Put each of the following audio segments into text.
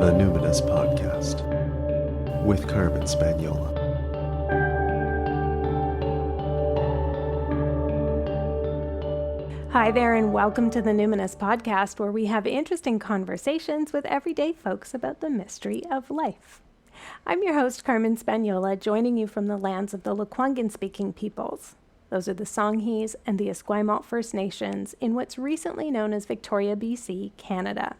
the Numinous Podcast with Carmen Spaniola. Hi there, and welcome to the Numinous Podcast, where we have interesting conversations with everyday folks about the mystery of life. I'm your host, Carmen Spaniola, joining you from the lands of the Lekwungen-speaking peoples. Those are the Songhees and the Esquimalt First Nations in what's recently known as Victoria, BC, Canada.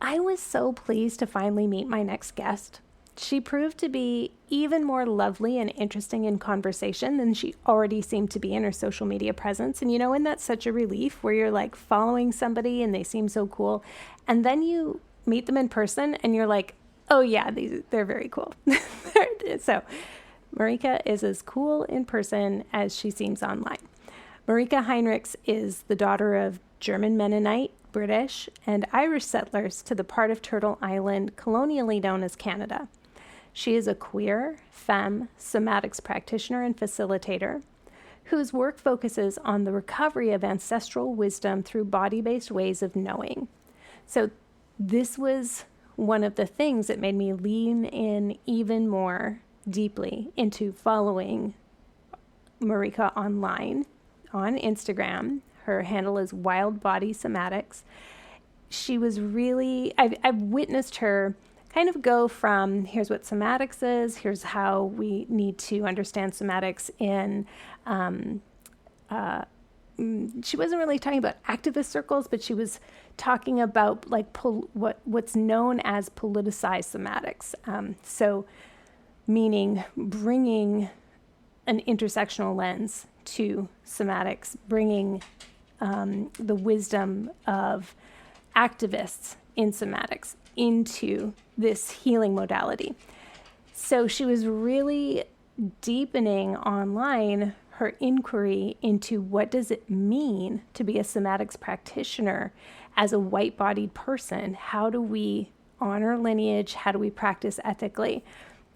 I was so pleased to finally meet my next guest. She proved to be even more lovely and interesting in conversation than she already seemed to be in her social media presence. And isn't that such a relief where you're like following somebody and they seem so cool, and then you meet them in person and you're like, oh yeah, they're very cool. So Marika is as cool in person as she seems online. Marika Heinrichs is the daughter of German Mennonite, British, and Irish settlers to the part of Turtle Island colonially known as Canada. She is a queer, femme, somatics practitioner and facilitator whose work focuses on the recovery of ancestral wisdom through body-based ways of knowing. So this was one of the things that made me lean in even more deeply into following Marika online on Instagram. Her handle is Wild-Bodied Somatics. She was really, I've witnessed her kind of go from here's what somatics is, here's how we need to understand somatics in, she wasn't really talking about activist circles, but she was talking about like what's known as politicized somatics. So meaning bringing an intersectional lens to somatics, bringing the wisdom of activists in somatics into this healing modality. So she was really deepening online her inquiry into what does it mean to be a somatics practitioner as a white-bodied person? How do we honor lineage? How do we practice ethically?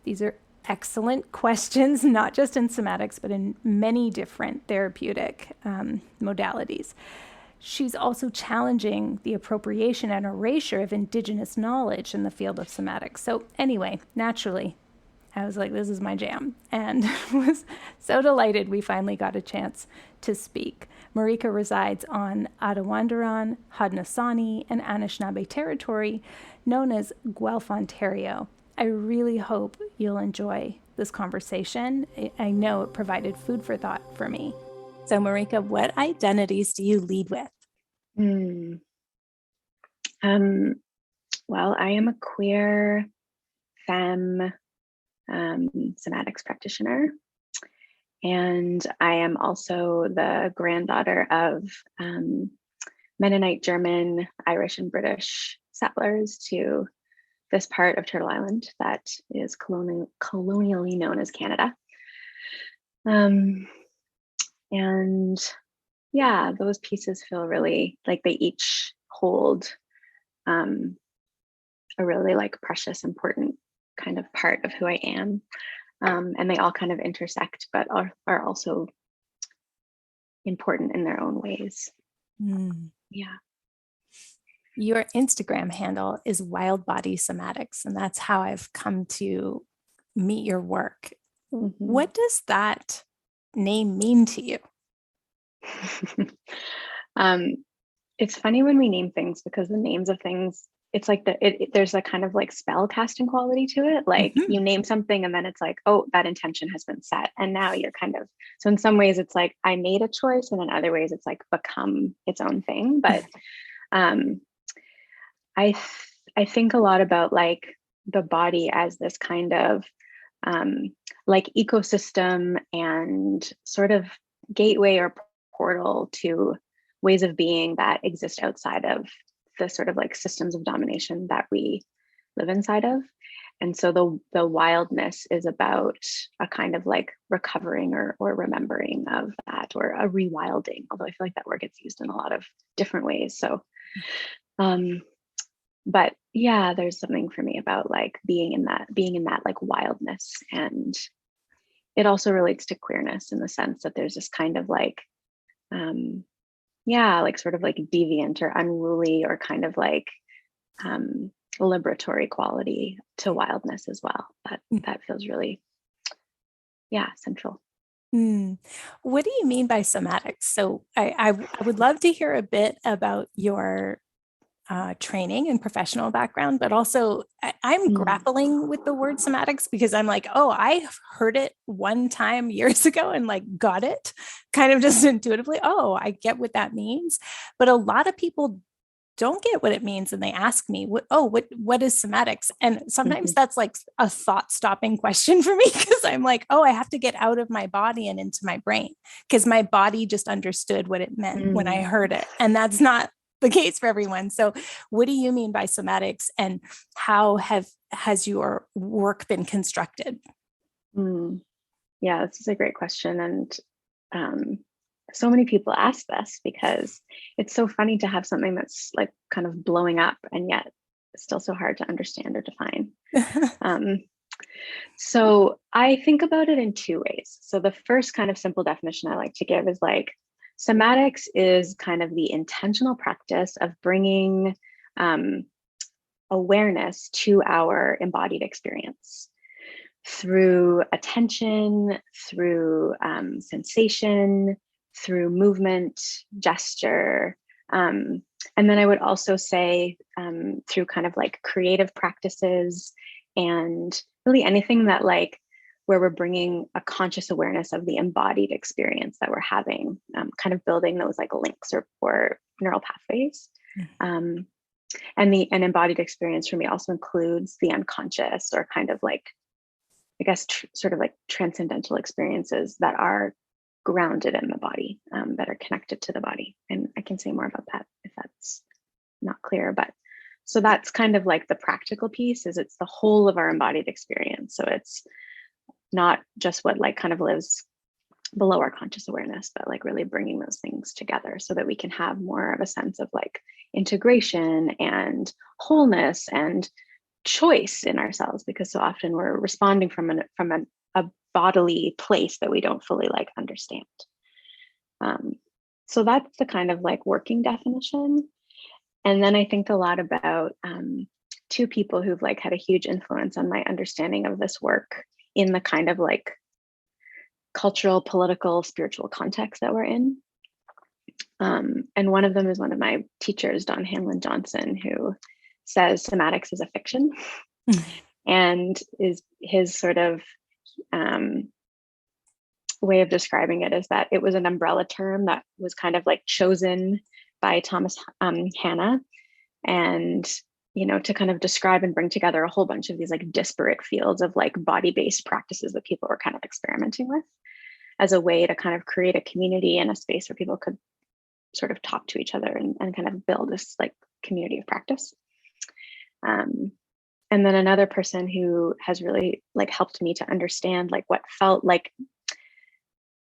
These are excellent questions, not just in somatics, but in many different therapeutic modalities. She's also challenging the appropriation and erasure of Indigenous knowledge in the field of somatics. So anyway, naturally, I was like, this is my jam, and was so delighted we finally got a chance to speak. Marika resides on Attawandaron, Haudenosaunee and Anishinabe territory, known as Guelph, Ontario. I really hope you'll enjoy this conversation. I know it provided food for thought for me. So Marika, what identities do you lead with? Well, I am a queer, femme, somatics practitioner, and I am also the granddaughter of Mennonite, German, Irish, and British settlers to this part of Turtle Island that is colonially known as Canada. And yeah, those pieces feel really like they each hold a really like precious, important kind of part of who I am. And they all kind of intersect, but are also important in their own ways. Yeah. Your Instagram handle is Wild-Bodied Somatics, and that's how I've come to meet your work. Mm-hmm. What does that name mean to you? It's funny when we name things, because the names of things, it's like there's a kind of like spell casting quality to it. Like you name something and then it's like, oh, that intention has been set. And now you're kind of, so in some ways it's like I made a choice, and in other ways it's like become its own thing. But I think a lot about like the body as this kind of like ecosystem and sort of gateway or portal to ways of being that exist outside of the sort of like systems of domination that we live inside of. And so the wildness is about a kind of like recovering or remembering of that, or a rewilding, although I feel like that word gets used in a lot of different ways. So but yeah, there's something for me about like being in that like wildness. And it also relates to queerness in the sense that there's this kind of like like sort of like deviant or unruly or kind of like liberatory quality to wildness as well. That feels really, central. What do you mean by somatics? So I would love to hear a bit about your training and professional background, but also I'm grappling with the word somatics because I'm like, oh, I heard it one time years ago and like got it kind of just intuitively. Oh, I get what that means. But a lot of people don't get what it means and they ask me what is somatics, and sometimes that's like a thought stopping question for me because I'm like, oh, I have to get out of my body and into my brain because my body just understood what it meant when I heard it, and that's not the case for everyone. So what do you mean by somatics, and how has your work been constructed? Yeah, this is a great question. And so many people ask this because it's so funny to have something that's like kind of blowing up and yet still so hard to understand or define. So I think about it in two ways. So the first kind of simple definition I like to give is like, somatics is kind of the intentional practice of bringing awareness to our embodied experience through attention, through sensation, through movement, gesture. And then I would also say through kind of like creative practices and really anything that like where we're bringing a conscious awareness of the embodied experience that we're having, kind of building those like links or neural pathways. And an embodied experience for me also includes the unconscious or kind of like, I guess, sort of like transcendental experiences that are grounded in the body, that are connected to the body. And I can say more about that if that's not clear. But so that's kind of like the practical piece, is it's the whole of our embodied experience. So it's not just what like kind of lives below our conscious awareness, but like really bringing those things together so that we can have more of a sense of like integration and wholeness and choice in ourselves, because so often we're responding from a bodily place that we don't fully like understand. So that's the kind of like working definition. And then I think a lot about two people who've like had a huge influence on my understanding of this work in the kind of like cultural, political, spiritual context that we're in. And one of them is one of my teachers, Don Hanlon Johnson, who says somatics is a fiction. And is his sort of way of describing it is that it was an umbrella term that was kind of like chosen by Thomas Hanna, and to kind of describe and bring together a whole bunch of these like disparate fields of like body-based practices that people were kind of experimenting with, as a way to kind of create a community and a space where people could sort of talk to each other and kind of build this like community of practice. And then another person who has really like helped me to understand like what felt like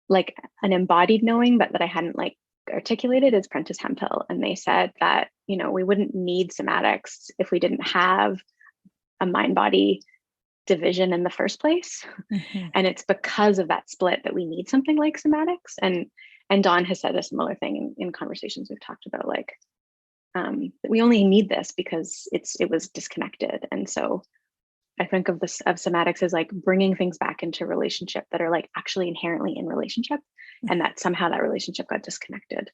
an embodied knowing, but that I hadn't like articulated, is Prentice Hemphill. And they said that, we wouldn't need somatics if we didn't have a mind-body division in the first place. And it's because of that split that we need something like somatics. And Dawn has said a similar thing in conversations we've talked about, like we only need this because it was disconnected. And so I think of somatics as like bringing things back into relationship that are like actually inherently in relationship, and that somehow that relationship got disconnected.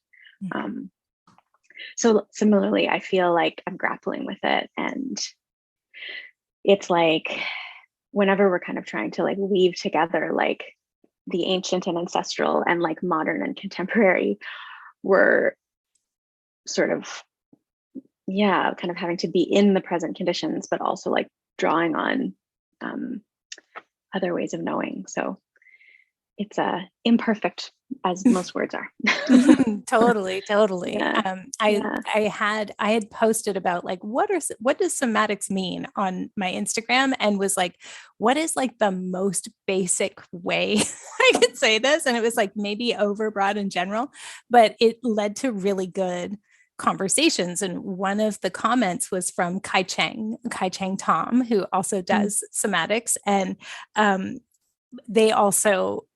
So similarly, I feel like I'm grappling with it, and it's like whenever we're kind of trying to like weave together like the ancient and ancestral and like modern and contemporary, we're sort of kind of having to be in the present conditions, but also like drawing on other ways of knowing. So it's imperfect, as most words are. Totally. Yeah. I had posted about like what does somatics mean on my Instagram, and was like, what is like the most basic way I could say this? And it was like maybe overbroad in general, but it led to really good conversations. And one of the comments was from Kai Chang Tom, who also does somatics. And they also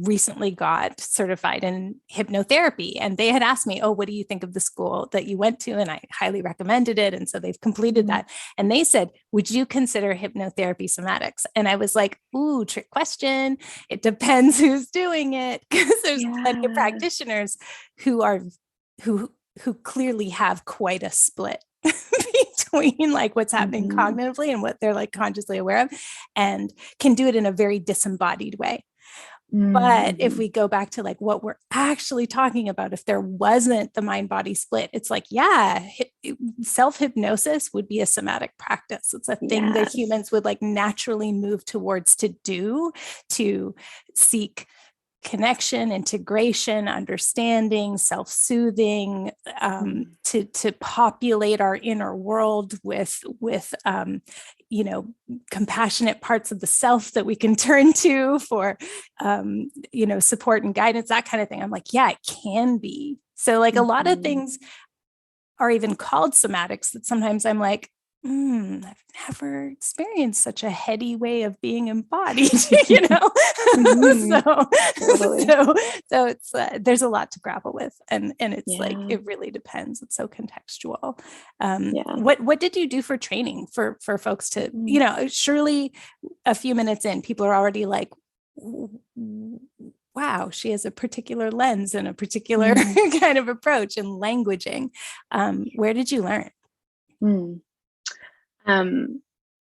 recently got certified in hypnotherapy, and they had asked me, oh, what do you think of the school that you went to? And I highly recommended it. And so they've completed that. And they said, would you consider hypnotherapy somatics? And I was like, ooh, trick question. It depends who's doing it, because there's plenty of practitioners who clearly have quite a split between like what's happening cognitively and what they're like consciously aware of, and can do it in a very disembodied way. But if we go back to like what we're actually talking about, if there wasn't the mind body split, it's like, yeah, self-hypnosis would be a somatic practice. It's a thing that humans would like naturally move towards to do, to seek connection, integration, understanding, self-soothing, to populate our inner world with compassionate parts of the self that we can turn to for support and guidance, that kind of thing. I'm like, yeah, it can be. So like a lot of things are even called somatics that sometimes I'm like, I've never experienced such a heady way of being embodied, so it's there's a lot to grapple with, and it's like it really depends. It's so contextual. What did you do for training for folks to, surely a few minutes in, people are already like, wow, she has a particular lens and a particular kind of approach and languaging. Where did you learn?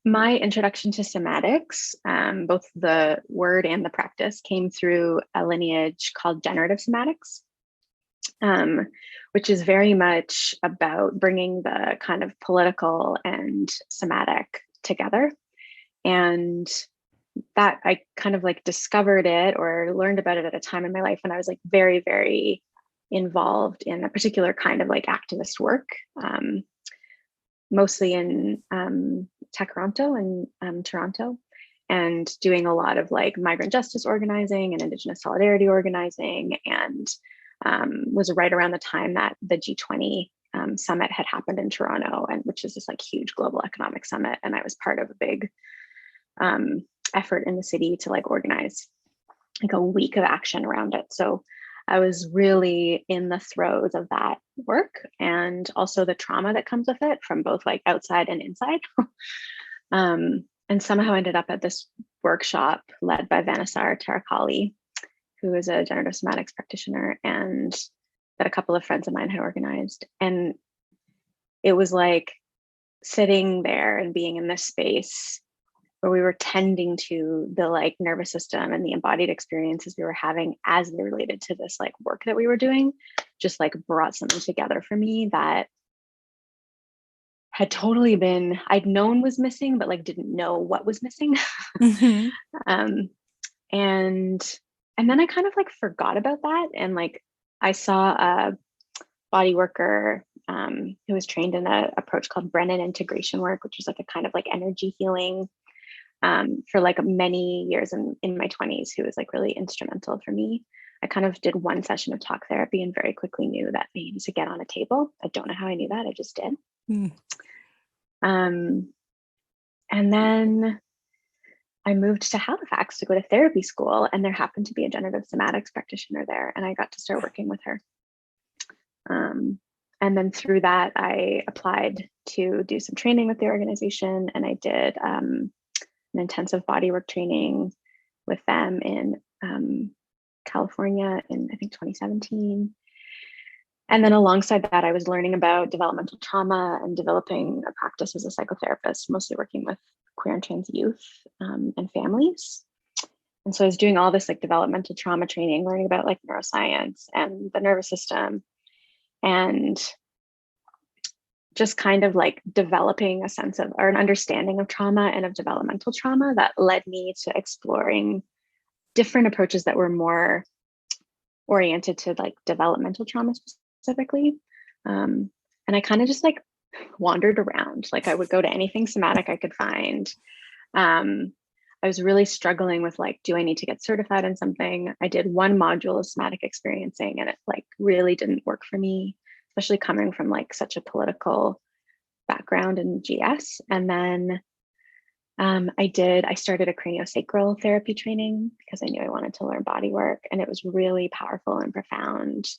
My introduction to somatics, both the word and the practice, came through a lineage called generative somatics, which is very much about bringing the kind of political and somatic together. And that I kind of like discovered it or learned about it at a time in my life when I was like very, very involved in a particular kind of like activist work. Mostly in Toronto and Toronto, and doing a lot of like migrant justice organizing and Indigenous solidarity organizing, and was right around the time that the G20 summit had happened in Toronto, and which is this like huge global economic summit, and I was part of a big effort in the city to like organize like a week of action around it. So I was really in the throes of that work, and also the trauma that comes with it from both like outside and inside. And somehow ended up at this workshop led by Vanessa Tarakali, who is a generative somatics practitioner, and that a couple of friends of mine had organized. And it was like sitting there and being in this space where we were tending to the like nervous system and the embodied experiences we were having as they related to this like work that we were doing, just like brought something together for me that had totally been, I'd known was missing, but like didn't know what was missing. And then I kind of like forgot about that. And like I saw a body worker who was trained in an approach called Brennan integration work, which was like a kind of like energy healing for like many years in my 20s, who was like really instrumental for me. I kind of did one session of talk therapy and very quickly knew that I needed to get on a table. I don't know how I knew that, I just did. And then I moved to Halifax to go to therapy school, and there happened to be a generative somatics practitioner there, and I got to start working with her. And then through that, I applied to do some training with the organization, and I did an intensive bodywork training with them in California in, I think, 2017. And then alongside that, I was learning about developmental trauma and developing a practice as a psychotherapist, mostly working with queer and trans youth and families. And so I was doing all this like developmental trauma training, learning about like neuroscience and the nervous system, and just kind of like developing a sense of, or an understanding of trauma and of developmental trauma that led me to exploring different approaches that were more oriented to like developmental trauma specifically. And I kind of just like wandered around. Like I would go to anything somatic I could find. I was really struggling with like, do I need to get certified in something? I did one module of somatic experiencing, and it like really didn't work for me, especially coming from like such a political background in GS. And then I started a craniosacral therapy training because I knew I wanted to learn body work, and it was really powerful and profound,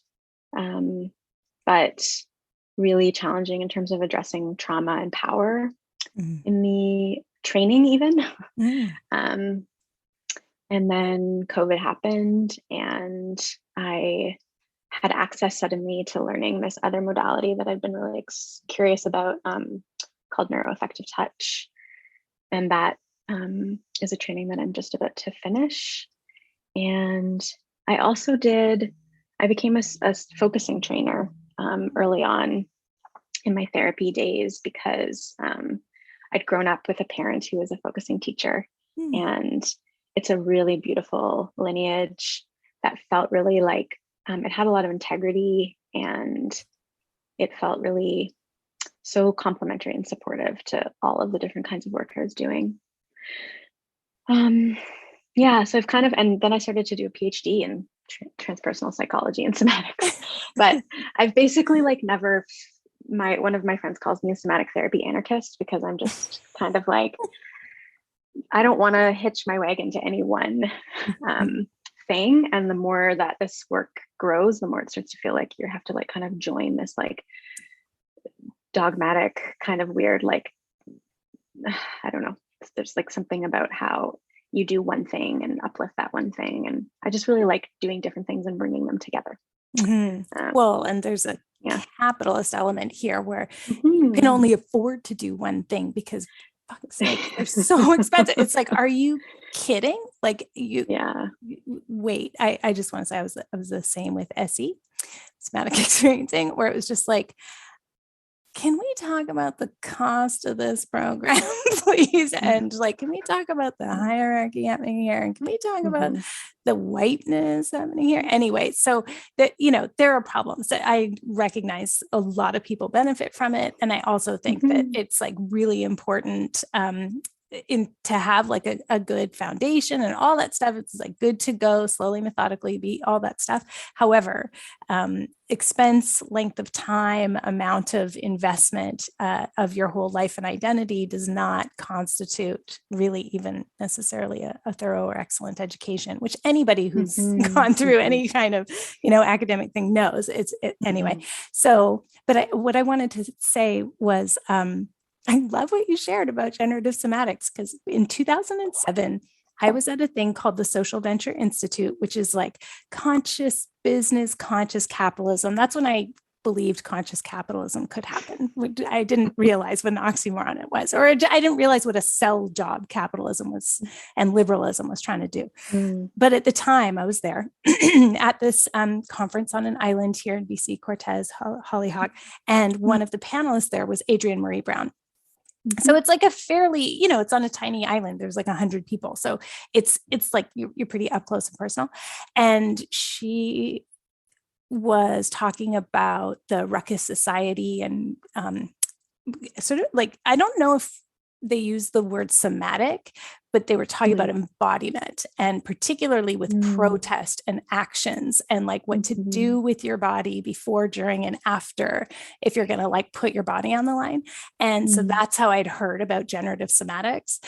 but really challenging in terms of addressing trauma and power in the training even. And then COVID happened, and I had access suddenly to learning this other modality that I'd been really curious about, called neuroaffective touch. And that is a training that I'm just about to finish. And I became a focusing trainer early on in my therapy days because I'd grown up with a parent who was a focusing teacher. And it's a really beautiful lineage that felt really like it had a lot of integrity, and it felt really so complementary and supportive to all of the different kinds of work I was doing. So I've and then I started to do a PhD in transpersonal psychology and somatics, but I've basically never, one of my friends calls me a somatic therapy anarchist because I'm just kind of like, I don't want to hitch my wagon to any one thing. And the more that this work grows, the more it starts to feel like you have to kind of join this dogmatic kind of weird, I don't know, there's something about how you do one thing and uplift that one thing. And I just really like doing different things and bringing them together. Well, and there's a capitalist element here where you can only afford to do one thing because fuck's sake, they're so expensive. It's like, are you kidding? Wait, I just want to say I was the same with SE, somatic experiencing, where it was just like, can we talk about the cost of this program, please? And can we talk about the hierarchy happening here? And can we talk about the whiteness happening here? Anyway, so that, there are problems that I recognize a lot of people benefit from it. And I also think that it's really important to have a good foundation and all that stuff. It's good to go slowly, methodically, be all that stuff. However, expense, length of time, amount of investment of your whole life and identity does not constitute really even necessarily a thorough or excellent education, which anybody who's gone through any kind of, academic thing knows. Anyway. So, but what I wanted to say was, I love what you shared about generative somatics, because in 2007, I was at a thing called the Social Venture Institute, which is conscious business, conscious capitalism. That's when I believed conscious capitalism could happen. I didn't realize what an oxymoron it was, or I didn't realize what a sell job capitalism was and liberalism was trying to do. But at the time I was there at this conference on an island here in BC, Cortez, Hollyhock. And one of the panelists there was Adrienne Marie Brown. So it's a fairly, it's on a tiny island. There's 100 people. So it's you're pretty up close and personal. And she was talking about the ruckus society and sort of I don't know if they use the word somatic, but they were talking about embodiment, and particularly with protest and actions and what to do with your body before, during, and after, if you're going to put your body on the line. And so that's how I'd heard about generative somatics,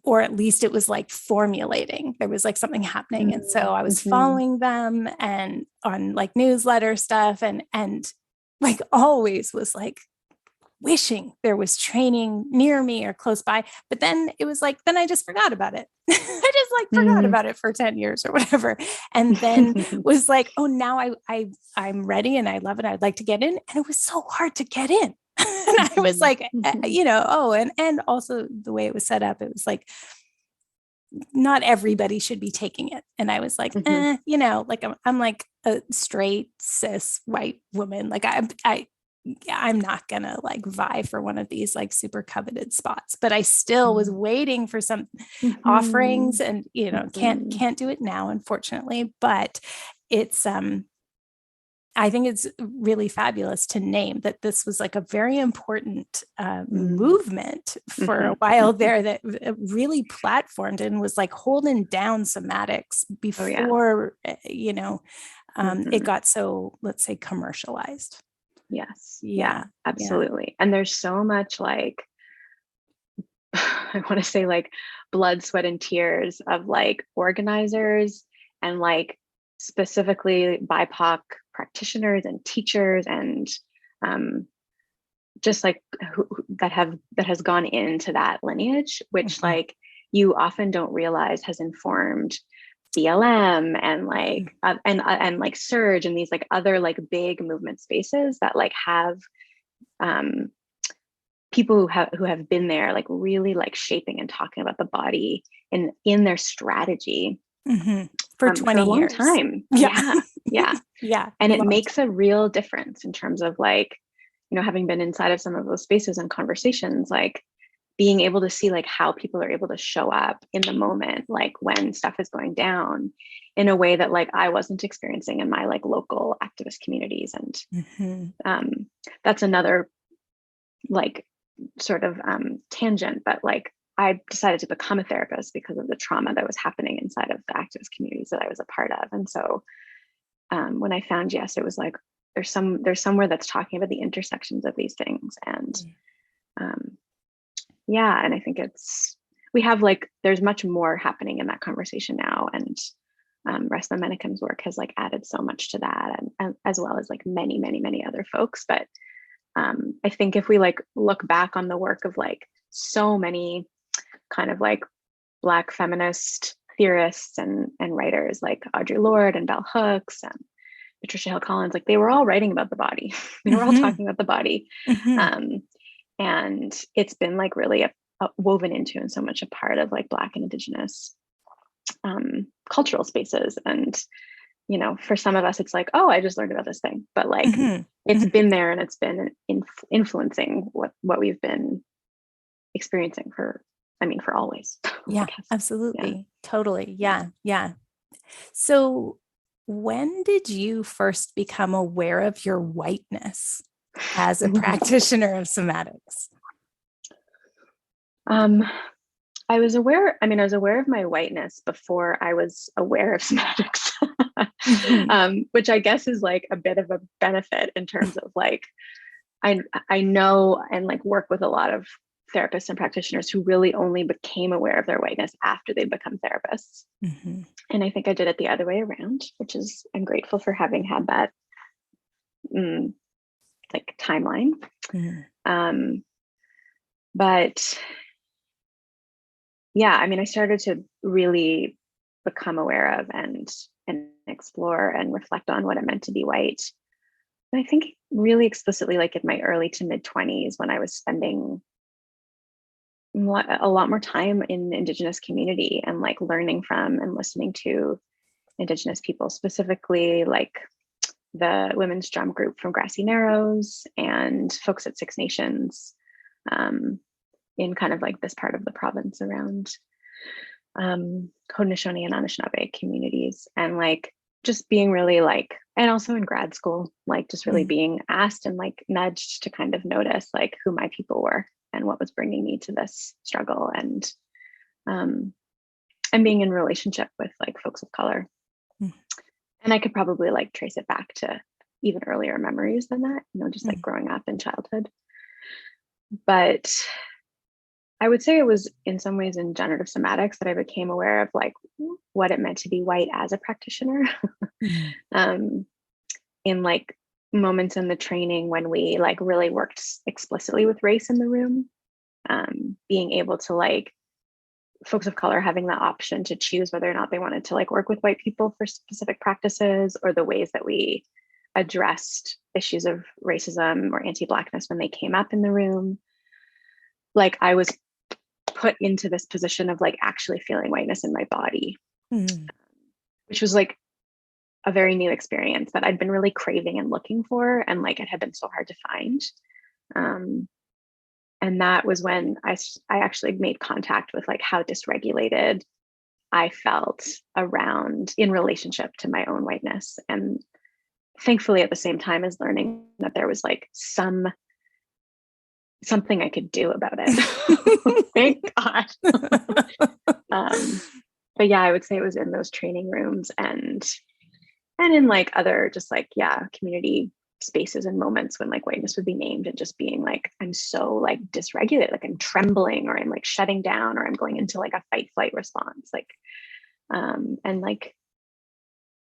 or at least it was formulating. There was something happening. And so I was following them and on newsletter stuff and always was wishing there was training near me or close by. But then it was then I just forgot about it. I just forgot about it for 10 years or whatever. And then was oh, now I'm ready and I love it. I'd like to get in. And it was so hard to get in. And I was and also the way it was set up, it was not everybody should be taking it. And I was I'm a straight cis white woman. I'm not gonna vie for one of these super coveted spots, but I still was waiting for some offerings, and can't do it now, unfortunately. But it's I think it's really fabulous to name that this was a very important movement for a while there that really platformed and was holding down somatics before it got so, let's say, commercialized. Yes. Yeah, absolutely. Yeah. And there's so much I want to say like blood, sweat, and tears of like organizers and like specifically BIPOC practitioners and teachers and just like that has gone into that lineage, which like you often don't realize has informed BLM and like and like Surge and these like other like big movement spaces that like have people who have been there like really like shaping and talking about the body in their strategy for 20 for a long years. time. Yeah. And it makes a real difference in terms of like, you know, having been inside of some of those spaces and conversations, like being able to see like how people are able to show up in the moment, like when stuff is going down in a way that like I wasn't experiencing in my like local activist communities. And that's another like sort of tangent, but like I decided to become a therapist because of the trauma that was happening inside of the activist communities that I was a part of. And so when I found Yes, it was like there's somewhere that's talking about the intersections of these things. And and I think we have like there's much more happening in that conversation now. And Rest of Menicum's work has like added so much to that, and as well as like many, many, many other folks. But I think if we like look back on the work of like so many kind of like Black feminist theorists and writers like Audre Lorde and Bell Hooks and Patricia Hill Collins, like they were all writing about the body. They were all talking about the body. And it's been like really woven into and so much a part of like Black and Indigenous cultural spaces. And you know, for some of us, it's like, oh, I just learned about this thing, but like it's been there and it's been influencing what we've been experiencing for always. Yeah, absolutely. Yeah. Totally. Yeah. Yeah. So when did you first become aware of your whiteness as a practitioner of somatics? I was aware of my whiteness before I was aware of somatics, which I guess is like a bit of a benefit in terms of like, I know and like work with a lot of therapists and practitioners who really only became aware of their whiteness after they become therapists. And I think I did it the other way around, which is, I'm grateful for having had that like timeline. But yeah, I mean, I started to really become aware of and explore and reflect on what it meant to be white. And I think really explicitly, like in my early to mid 20s, when I was spending a lot more time in the Indigenous community and like learning from and listening to Indigenous people, specifically like the women's drum group from Grassy Narrows and folks at Six Nations, in kind of like this part of the province around Haudenosaunee and Anishinabe communities, and like just being really like, and also in grad school, like just really being asked and like nudged to kind of notice like who my people were and what was bringing me to this struggle, and being in relationship with like folks of color. And I could probably like trace it back to even earlier memories than that, you know, just like growing up in childhood. But I would say it was in some ways in generative somatics that I became aware of like what it meant to be white as a practitioner. In like moments in the training when we like really worked explicitly with race in the room, being able to like folks of color having the option to choose whether or not they wanted to like work with white people for specific practices, or the ways that we addressed issues of racism or anti-Blackness when they came up in the room. Like I was put into this position of like actually feeling whiteness in my body, which was like a very new experience that I'd been really craving and looking for, and like it had been so hard to find. And that was when I actually made contact with like how dysregulated I felt around in relationship to my own whiteness. And thankfully at the same time as learning that there was like something I could do about it. Thank God. But yeah, I would say it was in those training rooms and in like other just like, community spaces and moments when like whiteness would be named and just being like, I'm so like dysregulated, like I'm trembling, or I'm like shutting down, or I'm going into like a fight flight response, like and like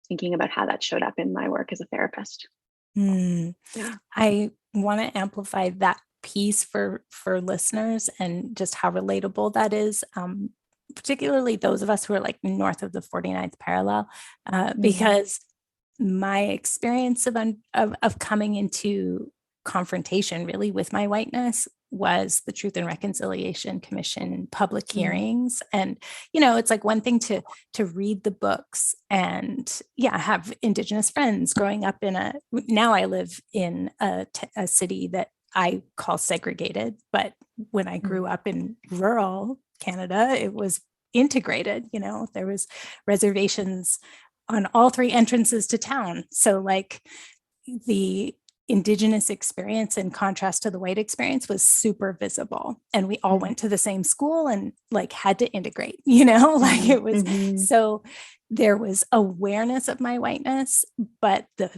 thinking about how that showed up in my work as a therapist. Yeah. I want to amplify that piece for listeners and just how relatable that is, particularly those of us who are like north of the 49th parallel, because my experience of coming into confrontation really with my whiteness was the Truth and Reconciliation Commission public hearings. And, it's like one thing to read the books and have Indigenous friends growing up now I live in a city that I call segregated, but when I grew up in rural Canada, it was integrated. There was reservations on all 3 entrances to town. So like the Indigenous experience in contrast to the white experience was super visible. And we all went to the same school and like had to integrate, like it was, so there was awareness of my whiteness, but the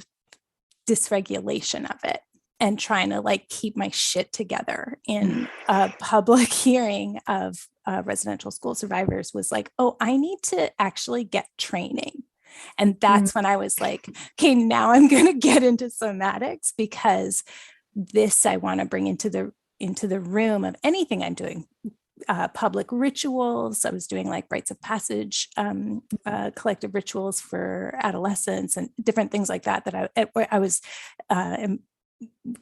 dysregulation of it and trying to like keep my shit together in a public hearing of residential school survivors was like, oh, I need to actually get training. And that's when I was like, okay, now I'm going to get into somatics, because this I want to bring into the room of anything I'm doing. Public rituals. I was doing like rites of passage, collective rituals for adolescents and different things like that I was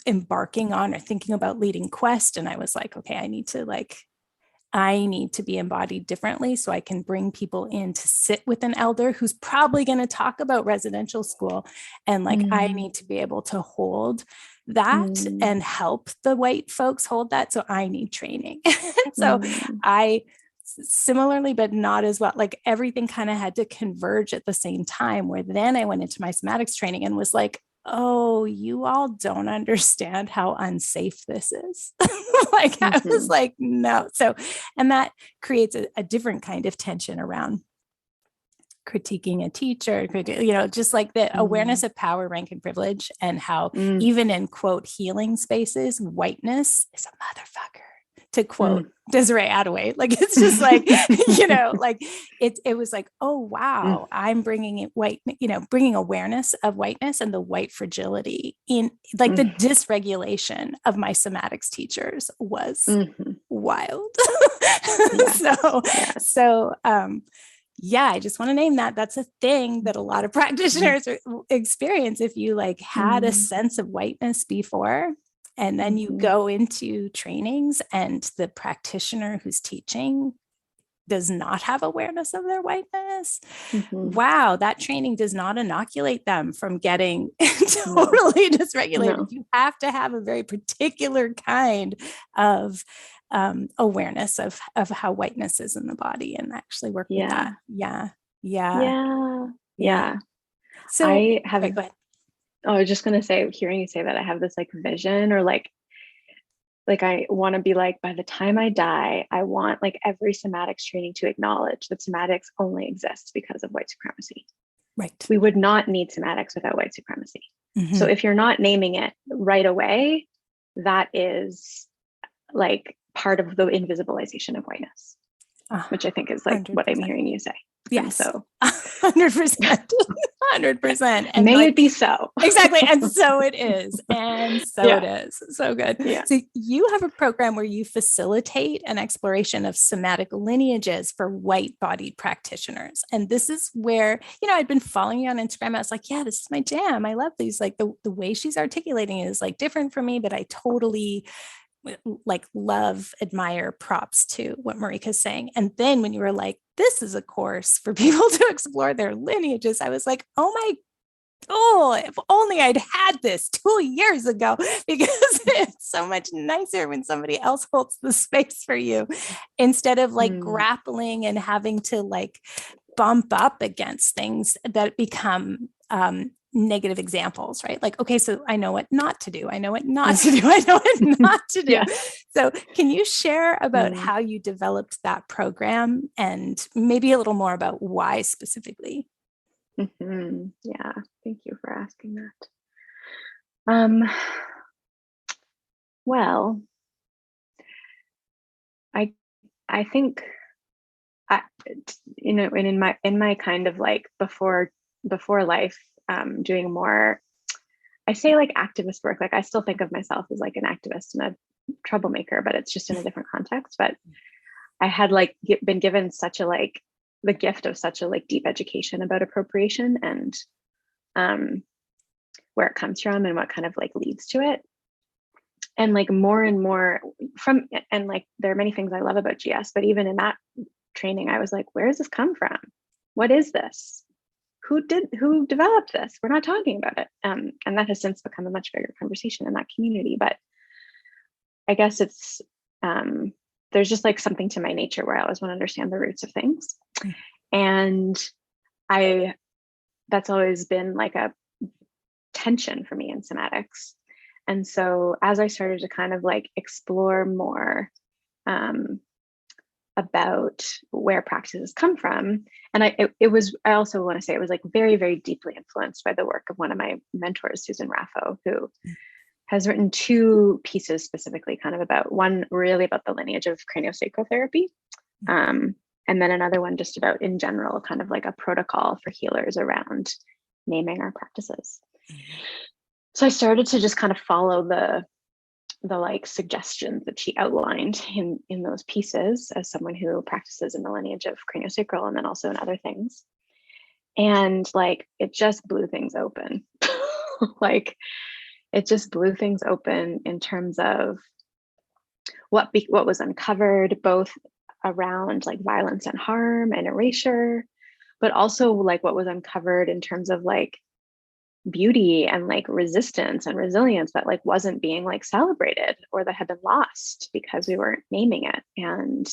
embarking on or thinking about leading quest. And I was like, okay, I need to be embodied differently so I can bring people in to sit with an elder who's probably going to talk about residential school. And like, I need to be able to hold that and help the white folks hold that. So I need training. So I similarly, but not as well, like everything kind of had to converge at the same time, where then I went into my somatics training and was like, oh, you all don't understand how unsafe this is. Like, I was like, no. So, and that creates a different kind of tension around critiquing a teacher, just like the awareness of power, rank, and privilege, and how even in quote healing spaces, whiteness is a motherfucker. To quote Desiree Adaway, like it's just like, like it was like, oh wow, I'm bringing it bringing awareness of whiteness and the white fragility in like the dysregulation of my somatics teachers was wild. I just want to name that. That's a thing that a lot of practitioners experience. If you like had a sense of whiteness before, and then you go into trainings and the practitioner who's teaching does not have awareness of their whiteness. Wow, that training does not inoculate them from getting totally dysregulated. No. You have to have a very particular kind of awareness of how whiteness is in the body and actually work with that. Yeah. So I have go ahead. I was just going to say, hearing you say that, I have this like vision, or like I want to be like, by the time I die, I want like every somatics training to acknowledge that somatics only exists because of white supremacy. Right. We would not need somatics without white supremacy. So if you're not naming it right away, that is like part of the invisibilization of whiteness, which I think is like 100%. What I'm hearing you say. Yes. So 100%. 100%. And may it be so. Exactly. And so it is. And so it is. So good. Yeah. So you have a program where you facilitate an exploration of somatic lineages for white-bodied practitioners. And this is where, I'd been following you on Instagram. I was like, yeah, this is my jam. I love these. Like the way she's articulating it is like different for me, but I totally like love, admire, props to what Marika's saying. And then when you were like, this is a course for people to explore their lineages, I was like, if only I'd had this 2 years ago, because it's so much nicer when somebody else holds the space for you instead of like grappling and having to like bump up against things that become negative examples, right? Like, okay, so I know what not to do. I know what not to do. I know what not to do. So can you share about how you developed that program and maybe a little more about why specifically? Yeah, thank you for asking that. Um, well, I I think I, and in my kind of like before life, doing more, I say like activist work. Like I still think of myself as like an activist and a troublemaker, but it's just in a different context. But I had like been given such a like the gift of such a like deep education about appropriation and um, where it comes from and what kind of like leads to it. And like more and more from, and like there are many things I love about GS, but even in that training, I was like, where does this come from? What is this? Who developed this? We're not talking about it. And that has since become a much bigger conversation in that community. But I guess it's, there's just like something to my nature where I always want to understand the roots of things. And that's always been like a tension for me in somatics. And so as I started to kind of like explore more about where practices come from, and I also want to say it was like very, very deeply influenced by the work of one of my mentors, Susan Raffo, who has written two pieces specifically kind of about, one really about the lineage of craniosacral therapy, and then another one just about in general kind of like a protocol for healers around naming our practices. So I started to just kind of follow the like suggestions that she outlined in those pieces as someone who practices in the lineage of craniosacral and then also in other things. And like, it just blew things open. Like, it just blew things open in terms of what was uncovered, both around like violence and harm and erasure, but also like what was uncovered in terms of like beauty and like resistance and resilience that like wasn't being like celebrated or that had been lost because we weren't naming it. And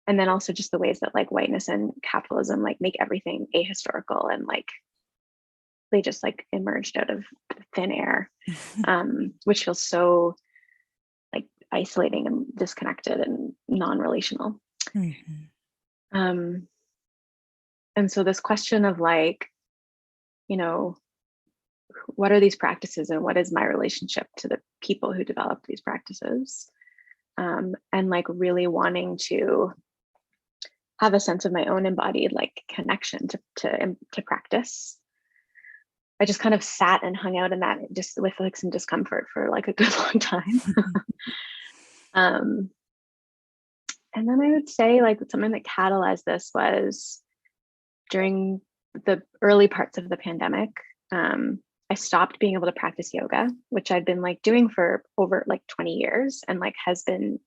then also just the ways that like whiteness and capitalism like make everything ahistorical and like they just like emerged out of thin air, which feels so like isolating and disconnected and non-relational. And so this question of like, you know, what are these practices and what is my relationship to the people who develop these practices? And like really wanting to have a sense of my own embodied like connection to practice. I just kind of sat and hung out in that just with like some discomfort for like a good long time. And then I would say like something that catalyzed this was during the early parts of the pandemic. I stopped being able to practice yoga, which I'd been like doing for over like 20 years and like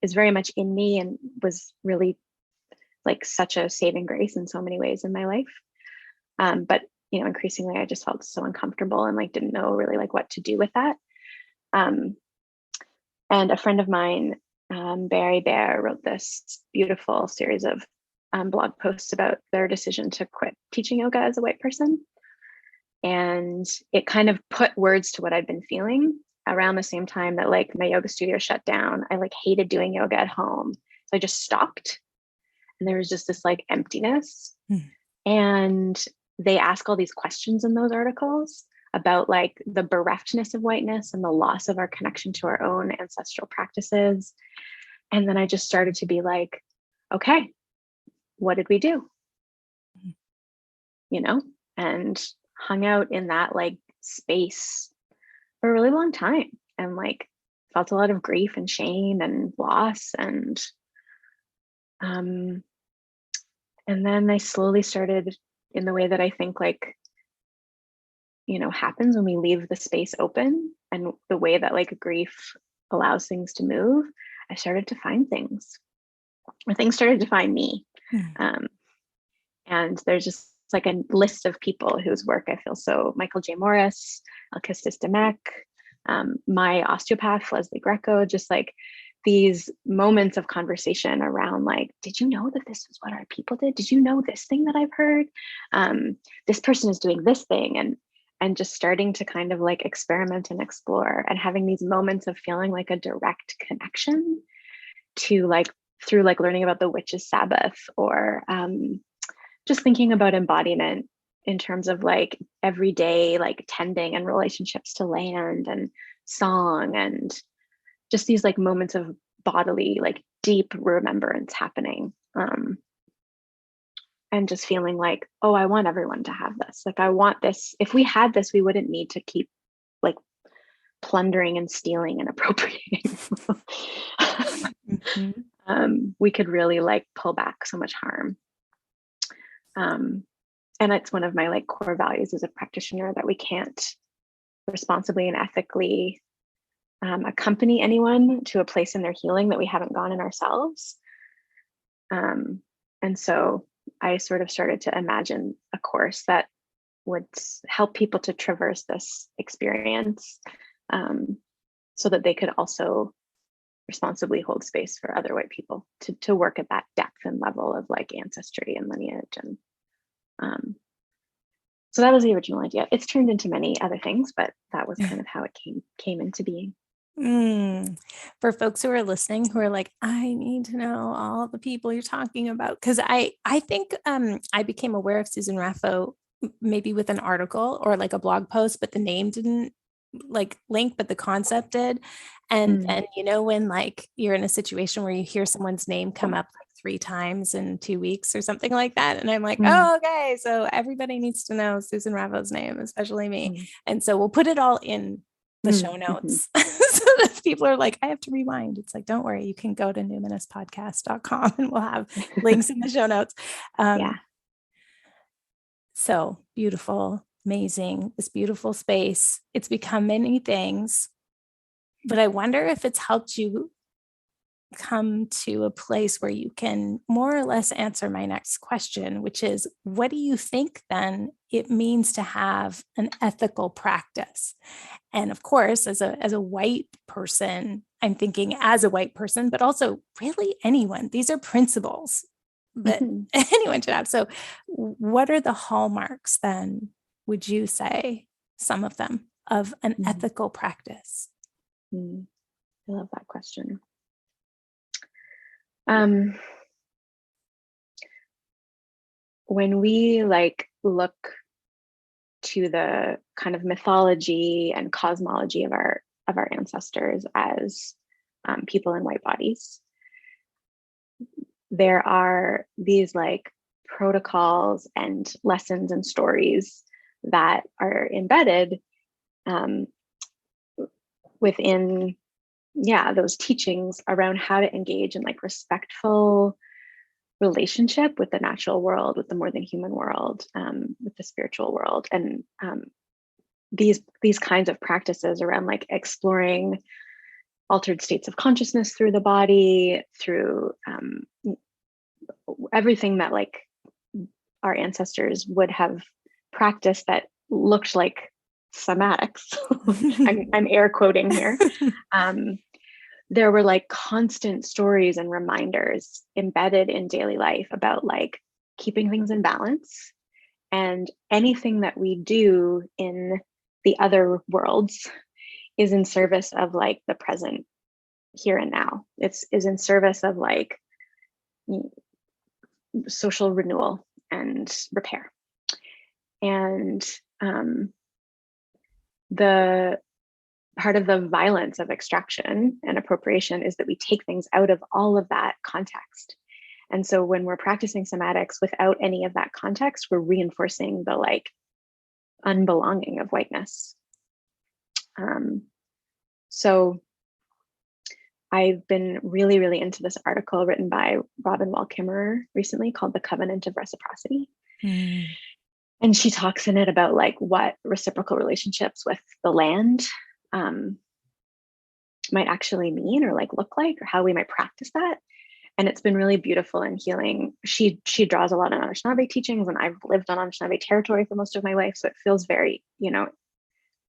is very much in me and was really like such a saving grace in so many ways in my life. But you know, increasingly I just felt so uncomfortable and like didn't know really like what to do with that. And a friend of mine, Barry Bear, wrote this beautiful series of blog posts about their decision to quit teaching yoga as a white person. And it kind of put words to what I'd been feeling around the same time that like my yoga studio shut down. I like hated doing yoga at home. So I just stopped. And there was just this like emptiness. And they ask all these questions in those articles about like the bereftness of whiteness and the loss of our connection to our own ancestral practices. And then I just started to be like, okay, what did we do? You know, and hung out in that like space for a really long time and like felt a lot of grief and shame and loss. And then I slowly started in the way that I think like, you know, happens when we leave the space open and the way that like grief allows things to move. I started to find things, or things started to find me. And there's just like a list of people whose work I feel so, Michael J. Morris, Alkistis Demek, my osteopath, Leslie Greco, just like these moments of conversation around like, did you know that this is what our people did? Did you know this thing that I've heard? This person is doing this thing. And just starting to kind of like experiment and explore and having these moments of feeling like a direct connection to like, through like learning about the witch's Sabbath or just thinking about embodiment in terms of like everyday like tending and relationships to land and song and just these like moments of bodily like deep remembrance happening, and just feeling like, oh, I want everyone to have this. Like I want this. If we had this, we wouldn't need to keep like plundering and stealing and appropriating. We could really like pull back so much harm. And it's one of my like core values as a practitioner, that we can't responsibly and ethically accompany anyone to a place in their healing that we haven't gone in ourselves. And so I sort of started to imagine a course that would help people to traverse this experience, so that they could also responsibly hold space for other white people to work at that depth and level of like ancestry and lineage. And so that was the original idea. It's turned into many other things, but that was kind of how it came into being. For folks who are listening, who are like, I need to know all the people you're talking about, because I think I became aware of Susan Raffo maybe with an article or like a blog post, but the name didn't like link, but the concept did. And then, you know, when like you're in a situation where you hear someone's name come up like 3 times in 2 weeks or something like that, and I'm like, oh, okay, so everybody needs to know Susan Raffo's name, especially me. And so we'll put it all in the show notes so that people are like, I have to rewind. It's like, don't worry, you can go to numinouspodcast.com and we'll have links in the show notes. So beautiful, amazing, this beautiful space. It's become many things, but I wonder if it's helped you come to a place where you can more or less answer my next question, which is, what do you think then it means to have an ethical practice? And of course, as a white person, I'm thinking as a white person, but also really anyone. These are principles that anyone should have. So what are the hallmarks then, would you say, some of them, of an ethical practice? I love that question. When we like look to the kind of mythology and cosmology of our ancestors as people in white bodies, there are these like protocols and lessons and stories that are embedded within those teachings around how to engage in like respectful relationship with the natural world, with the more than human world, with the spiritual world. And these kinds of practices around like exploring altered states of consciousness through the body, through everything that like our ancestors would have practiced that looked like somatics. I'm air quoting here. There were like constant stories and reminders embedded in daily life about like keeping things in balance, and anything that we do in the other worlds is in service of like the present here and now. Is in service of like social renewal and repair. And the part of the violence of extraction and appropriation is that we take things out of all of that context. And so when we're practicing somatics without any of that context, we're reinforcing the like unbelonging of whiteness. So I've been really, really into this article written by Robin Wall Kimmerer recently called The Covenant of Reciprocity. And she talks in it about like what reciprocal relationships with the land might actually mean or like look like, or how we might practice that. And it's been really beautiful and healing. She draws a lot on Anishinaabe teachings, and I've lived on Anishinaabe territory for most of my life. So it feels very,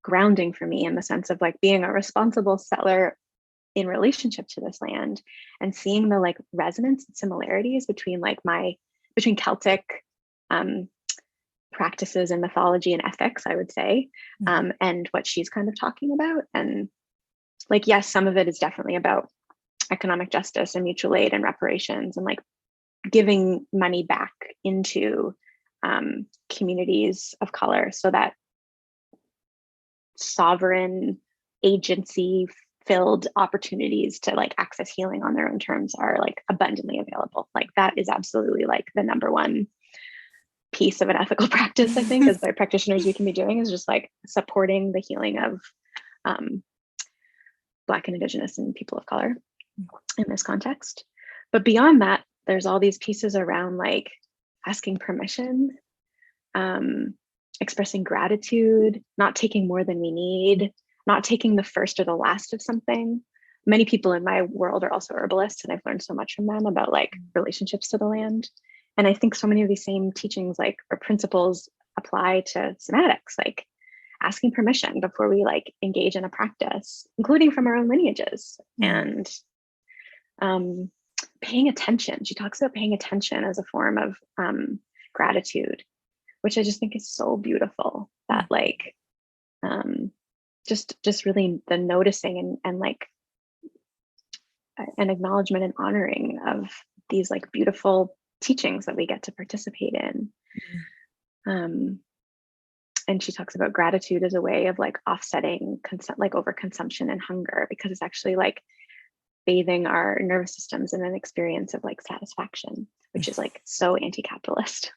grounding for me in the sense of like being a responsible settler in relationship to this land and seeing the like resonance and similarities between Celtic practices and mythology and ethics, I would say, and what she's kind of talking about. And like, yes, some of it is definitely about economic justice and mutual aid and reparations and like giving money back into communities of color, so that sovereign agency filled opportunities to like access healing on their own terms are like abundantly available. Like that is absolutely like the number one piece of an ethical practice, I think, as by practitioners we can be doing, is just like supporting the healing of Black and Indigenous and people of color in this context. But beyond that, there's all these pieces around like asking permission, expressing gratitude, not taking more than we need, not taking the first or the last of something. Many people in my world are also herbalists, and I've learned so much from them about like relationships to the land. And I think so many of these same teachings like or principles apply to somatics, like asking permission before we like engage in a practice, including from our own lineages, and paying attention. She talks about paying attention as a form of gratitude, which I just think is so beautiful. That like just really the noticing and like an acknowledgement and honoring of these like beautiful teachings that we get to participate in. And she talks about gratitude as a way of like offsetting like overconsumption and hunger, because it's actually like bathing our nervous systems in an experience of like satisfaction, which is like so anti-capitalist.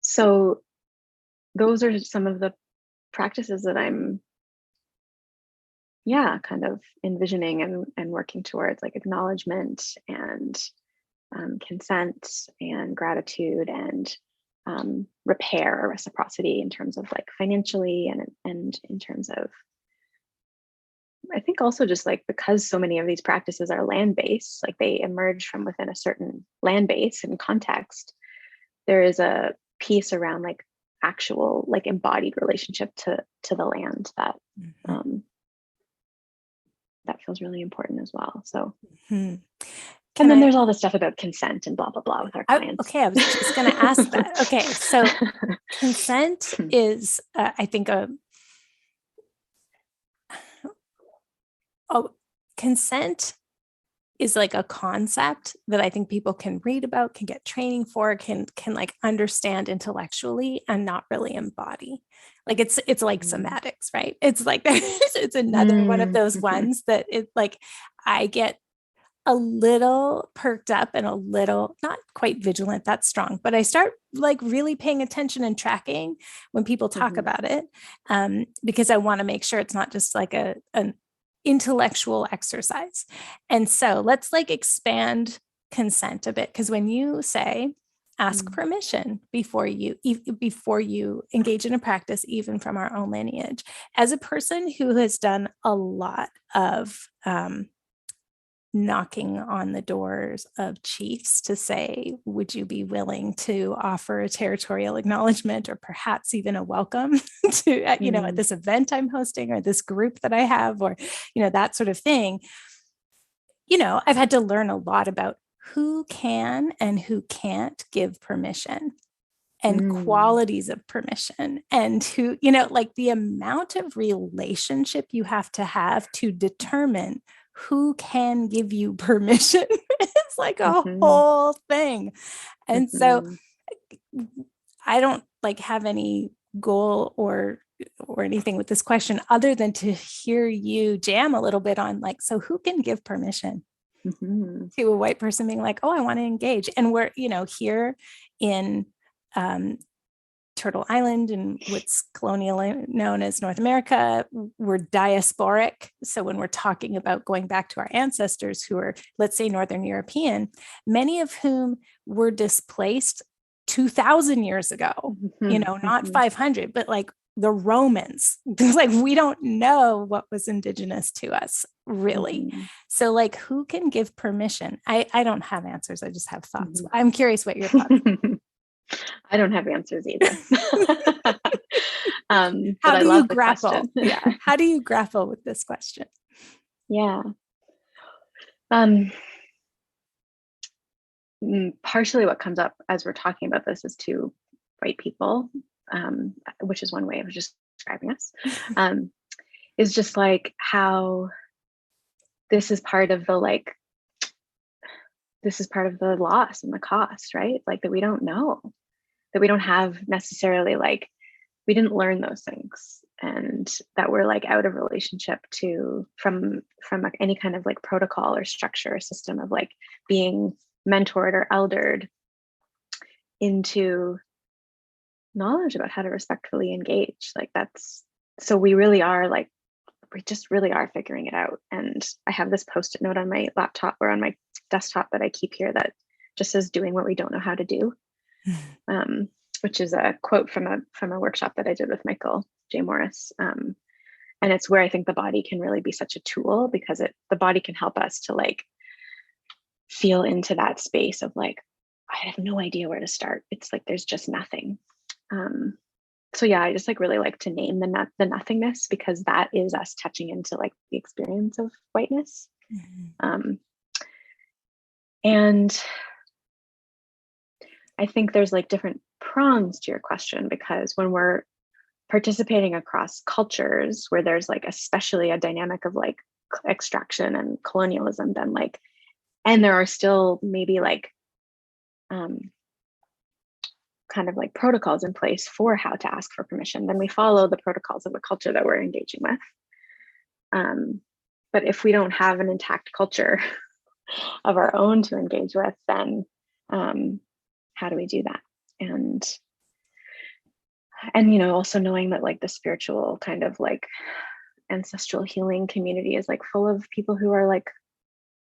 So those are some of the practices that I'm kind of envisioning and working towards, like acknowledgement and consent and gratitude and repair or reciprocity in terms of like financially and in terms of, I think also just like because so many of these practices are land-based, like they emerge from within a certain land base and context, there is a piece around like actual like embodied relationship to the land that that feels really important as well. So and then there's all the stuff about consent and blah blah blah with our clients. I was just going to ask that. Okay, so consent is I think consent is like a concept that I think people can read about, can get training for, can like understand intellectually and not really embody. Like it's like somatics, right? It's like it's another one of those ones that it like I get a little perked up and a little not quite vigilant, that's strong, but I start like really paying attention and tracking when people talk about it, because I want to make sure it's not just like an intellectual exercise. And so let's like expand consent a bit, because when you say ask permission before you engage in a practice, even from our own lineage, as a person who has done a lot of knocking on the doors of chiefs to say, would you be willing to offer a territorial acknowledgement or perhaps even a welcome to, at this event I'm hosting or this group that I have, or, that sort of thing. I've had to learn a lot about who can and who can't give permission and qualities of permission, and who, like the amount of relationship you have to determine who can give you permission. It's like a whole thing. And so I don't like have any goal or anything with this question other than to hear you jam a little bit on like, so who can give permission to a white person being like, oh, I want to engage. And we're, here in Turtle Island and what's colonially known as North America, we're diasporic. So when we're talking about going back to our ancestors who are, let's say, Northern European, many of whom were displaced 2,000 years ago, not 500, but like the Romans, like we don't know what was indigenous to us really. So like who can give permission? I don't have answers. I just have thoughts. I'm curious what your thoughts are. I don't have answers either. How do you grapple? How do you grapple with this question? Yeah. Partially what comes up as we're talking about this is two white people, which is one way of just describing us, is just like how this is part of the like this is part of the loss and the cost, right? Like that we don't know, that we don't have necessarily, like, we didn't learn those things, and that we're like out of relationship from any kind of like protocol or structure or system of like being mentored or eldered into knowledge about how to respectfully engage. Like that's, so we just really are figuring it out. And I have this post-it note on my laptop or on my desktop that I keep here that just says, doing what we don't know how to do. Which is a quote from a workshop that I did with Michael J. Morris. And it's where I think the body can really be such a tool, because the body can help us to like feel into that space of like, I have no idea where to start. It's like, there's just nothing. So yeah, I just like really like to name the nothingness, because that is us touching into like the experience of whiteness. And I think there's like different prongs to your question, because when we're participating across cultures where there's like especially a dynamic of like extraction and colonialism, then like, and there are still maybe like kind of like protocols in place for how to ask for permission, then we follow the protocols of the culture that we're engaging with. But if we don't have an intact culture of our own to engage with, then how do we do that? And you know, also knowing that like the spiritual kind of like ancestral healing community is like full of people who are like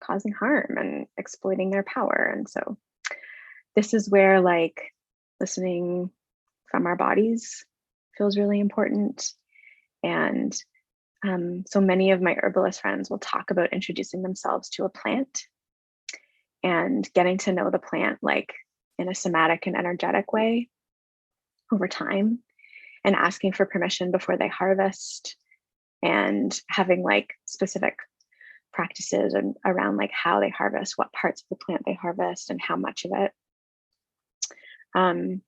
causing harm and exploiting their power. And so this is where like listening from our bodies feels really important. And so many of my herbalist friends will talk about introducing themselves to a plant and getting to know the plant like in a somatic and energetic way over time, and asking for permission before they harvest, and having like specific practices and around like how they harvest, what parts of the plant they harvest, and how much of it. And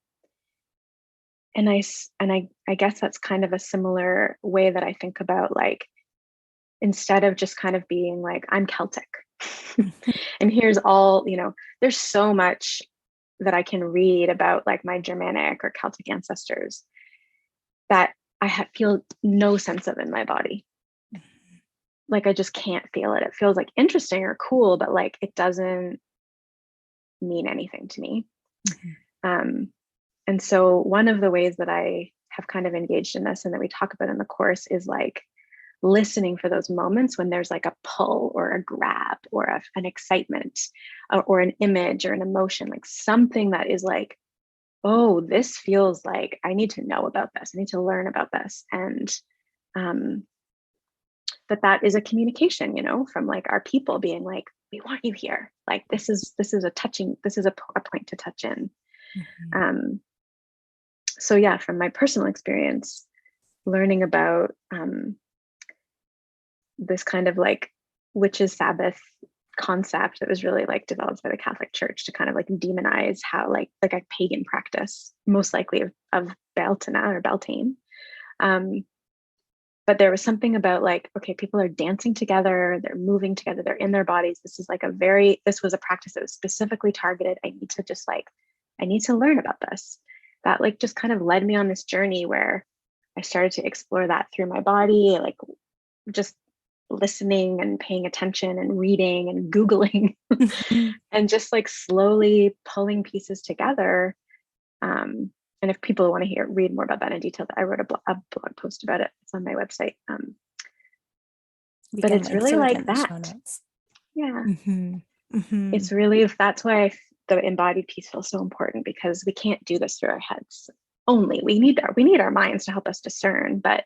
I guess that's kind of a similar way that I think about like, instead of just kind of being like, I'm Celtic and here's all, you know, there's so much that I can read about like my Germanic or Celtic ancestors that I feel no sense of in my body. Like I just can't feel it. It feels like interesting or cool, but like it doesn't mean anything to me. And so one of the ways that I have kind of engaged in this and that we talk about in the course is like listening for those moments when there's like a pull or a grab or an excitement or an image or an emotion, like something that is like, oh, this feels like I need to know about this. I need to learn about this. And that is a communication, you know, from like our people being like, we want you here. Like, this is a point to touch in. So yeah, from my personal experience, learning about this kind of like witches' Sabbath concept that was really like developed by the Catholic Church to kind of like demonize how like a pagan practice, most likely of Beltane or Beltane. But there was something about like, okay, people are dancing together, they're moving together, they're in their bodies. This was a practice that was specifically targeted. I need to learn about this. That like just kind of led me on this journey where I started to explore that through my body, like just listening and paying attention and reading and Googling and just like slowly pulling pieces together. And if people want to read more about that in detail, I wrote a blog post about it. It's on my website. But it's really like that. Yeah. It's really, that's why the embodied piece feels so important, because we can't do this through our heads only. We need our minds to help us discern, but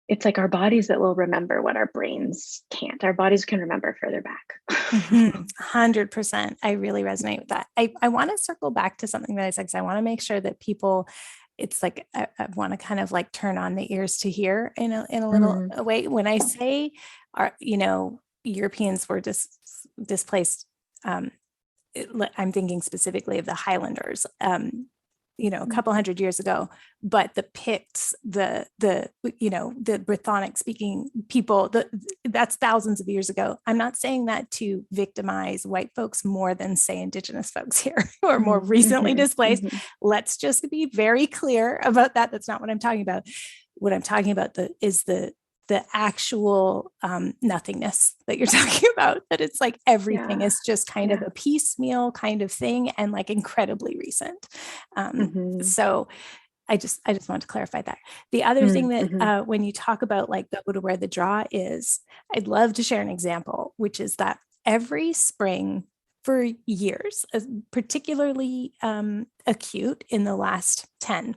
it's like our bodies that will remember what our brains can't. Our bodies can remember further back. 100%. I really resonate with that. I want to circle back to something that I said, because I want to make sure that people, it's like, I want to kind of like turn on the ears to hear in a little way. When I say, Europeans were displaced, I'm thinking specifically of the Highlanders. a couple hundred years ago, but the Picts, the Brythonic speaking people, that's thousands of years ago. I'm not saying that to victimize white folks more than, say, Indigenous folks here who are more recently displaced. Let's just be very clear about that. That's not what I'm talking about. What I'm talking about is the actual nothingness that you're talking about, that it's like everything is just kind of a piecemeal kind of thing and like incredibly recent. So I just want to clarify that. The other thing that when you talk about like go to where the draw is, I'd love to share an example, which is that every spring for years, particularly acute in the last 10,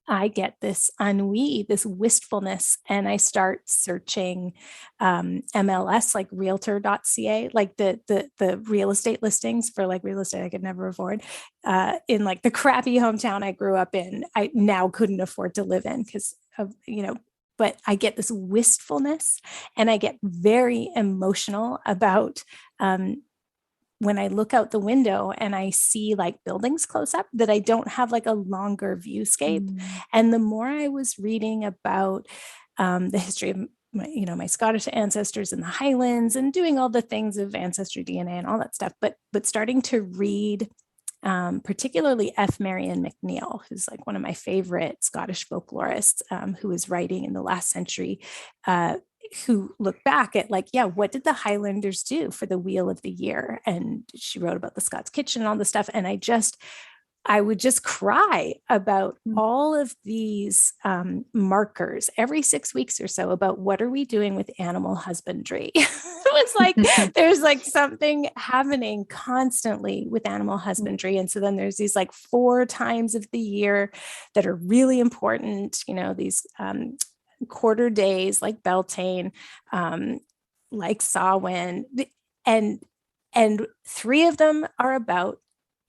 I get this ennui, this wistfulness, and I start searching MLS, like realtor.ca, like the real estate listings for like real estate I could never afford in like the crappy hometown I grew up in. I now couldn't afford to live in because of, but I get this wistfulness and I get very emotional about when I look out the window and I see like buildings close up, that I don't have like a longer viewscape. And the more I was reading about the history of my Scottish ancestors in the Highlands and doing all the things of ancestry DNA and all that stuff, but starting to read particularly F. Marion McNeill, who's like one of my favorite Scottish folklorists, who was writing in the last century, who looked back at like, what did the Highlanders do for the wheel of the year? And she wrote about the Scots kitchen and all this stuff. And I would just cry about all of these markers every 6 weeks or so about what are we doing with animal husbandry. It was like, there's like something happening constantly with animal husbandry. And so then there's these like 4 times of the year that are really important, these quarter days like Beltane, like Samhain, and 3 of them are about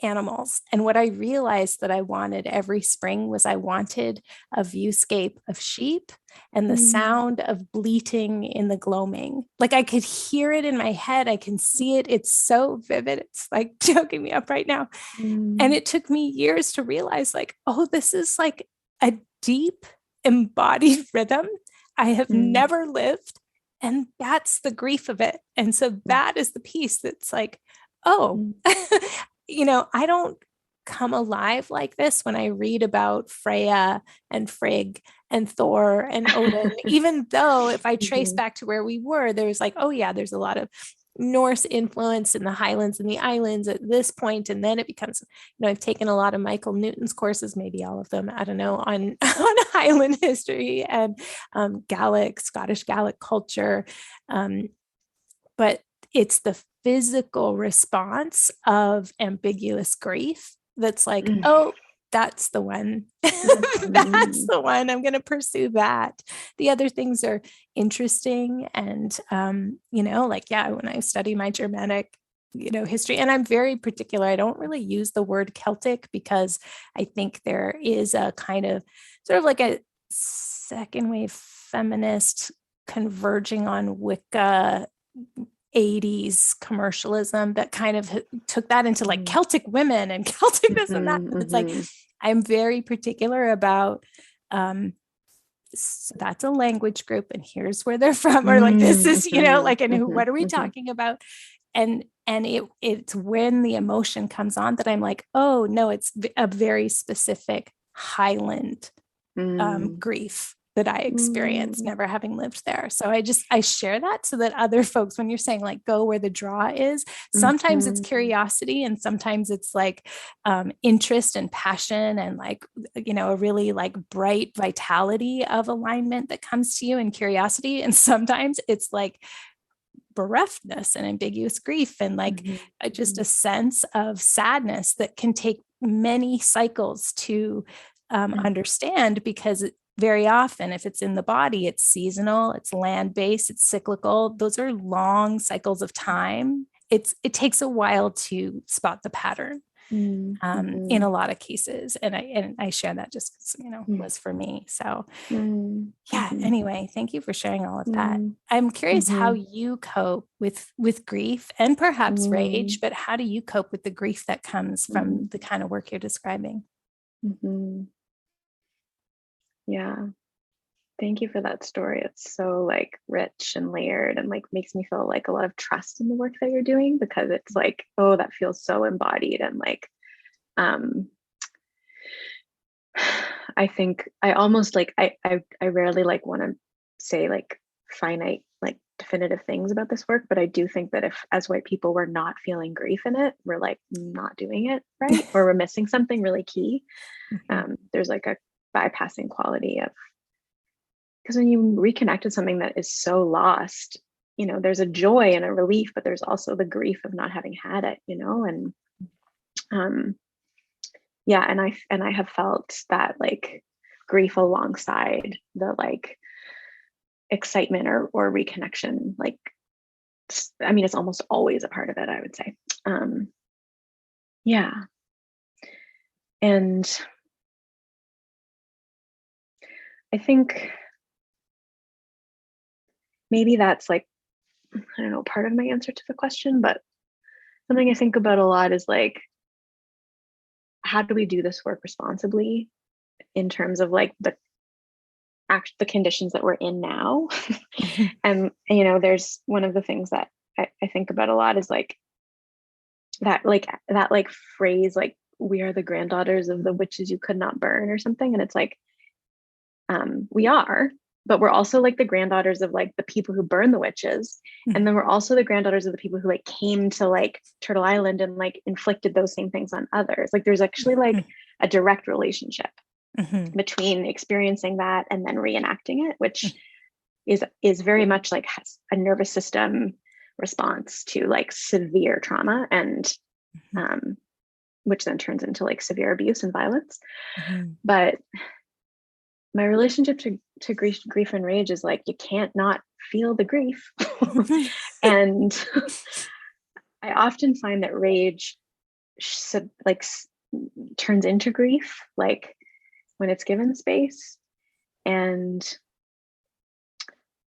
animals. And what I realized that I wanted every spring was I wanted a viewscape of sheep and the sound of bleating in the gloaming. Like I could hear it in my head. I can see it. It's so vivid. It's like choking me up right now. And it took me years to realize like, oh, this is like a deep embodied rhythm I have never lived. And that's the grief of it. And so that is the piece that's like, oh, I don't come alive like this when I read about Freya and Frigg and Thor and Odin, even though if I trace back to where we were, there's like, oh yeah, there's a lot of Norse influence in the Highlands and the islands at this point. And then it becomes, I've taken a lot of Michael Newton's courses, maybe all of them, I don't know, on Highland history and Scottish Gaelic culture. But it's the physical response of ambiguous grief that's like, oh, that's the one. That's the one. I'm going to pursue that. The other things are interesting. And, when I study my Germanic, history, and I'm very particular, I don't really use the word Celtic because I think there is a kind of sort of like a second wave feminist converging on Wicca 80s commercialism that kind of took that into like Celtic women and Celtic this and that. It's like, I'm very particular about, so that's a language group and here's where they're from, or like, this is, and what are we talking about? And it's when the emotion comes on that I'm like, oh no, it's a very specific Highland grief that I experienced, never having lived there. So I share that so that other folks, when you're saying like, go where the draw is, sometimes it's curiosity and sometimes it's like interest and passion and like, a really like bright vitality of alignment that comes to you and curiosity. And sometimes it's like bereftness and ambiguous grief and like just a sense of sadness that can take many cycles to understand, because very often, if it's in the body, it's seasonal, it's land-based, it's cyclical. Those are long cycles of time. It takes a while to spot the pattern in a lot of cases. And I share that just because, was for me. So anyway, thank you for sharing all of that. I'm curious how you cope with grief and perhaps rage, but how do you cope with the grief that comes from the kind of work you're describing? Mm-hmm. Yeah. Thank you for that story. It's so like rich and layered and like makes me feel like a lot of trust in the work that you're doing, because it's like, oh, that feels so embodied. And like, I think I almost like, I rarely like want to say like finite, like definitive things about this work, but I do think that if as white people we're not feeling grief in it, we're like not doing it right, or we're missing something really key. There's like a bypassing quality of, because when you reconnect with something that is so lost, you know, there's a joy and a relief, but there's also the grief of not having had it, you know. And yeah, and I have felt that like grief alongside the like excitement or reconnection. Like, I mean, it's almost always a part of it, I would say. Yeah. And I think maybe that's like, I don't know, part of my answer to the question, but something I think about a lot is like, how do we do this work responsibly in terms of like the conditions that we're in now? And, you know, there's one of the things that I think about a lot is like that phrase, like, we are the granddaughters of the witches you could not burn or something. And it's like, we are, but we're also like the granddaughters of like the people who burn the witches. And then we're also the granddaughters of the people who like came to like Turtle Island and like inflicted those same things on others. Like there's actually like a direct relationship between experiencing that and then reenacting it, which is very much like a nervous system response to like severe trauma, and which then turns into like severe abuse and violence. But my relationship to grief and rage is like, you can't not feel the grief. And I often find that rage turns into grief, like when it's given space. And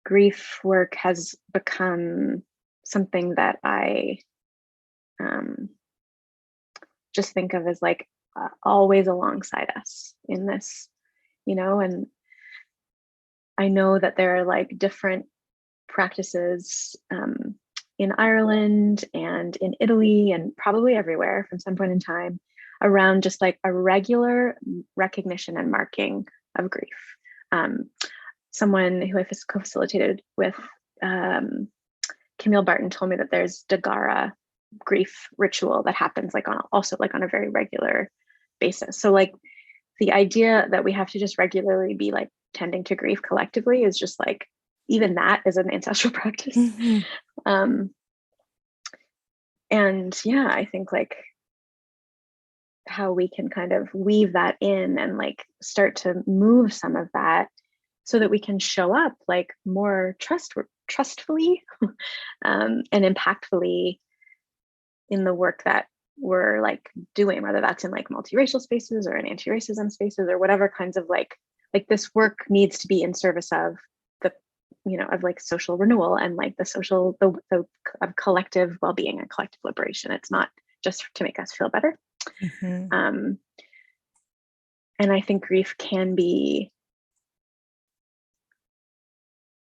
grief work has become something that I just think of as like always alongside us in this, you know. And I know that there are like different practices in Ireland and in Italy and probably everywhere from some point in time around just like a regular recognition and marking of grief. Someone who I co-facilitated with, Camille Barton, told me that there's Dagara grief ritual that happens like on a very regular basis. So like the idea that we have to just regularly be like tending to grief collectively is just like, even that is an ancestral practice. And yeah, I think like how we can kind of weave that in and like start to move some of that so that we can show up like more trustfully and impactfully in the work that we're like doing, whether that's in like multiracial spaces or in anti-racism spaces or whatever kinds of like this work needs to be in service of the, you know, of like social renewal and like the of collective well-being and collective liberation. It's not just to make us feel better. And I think grief can be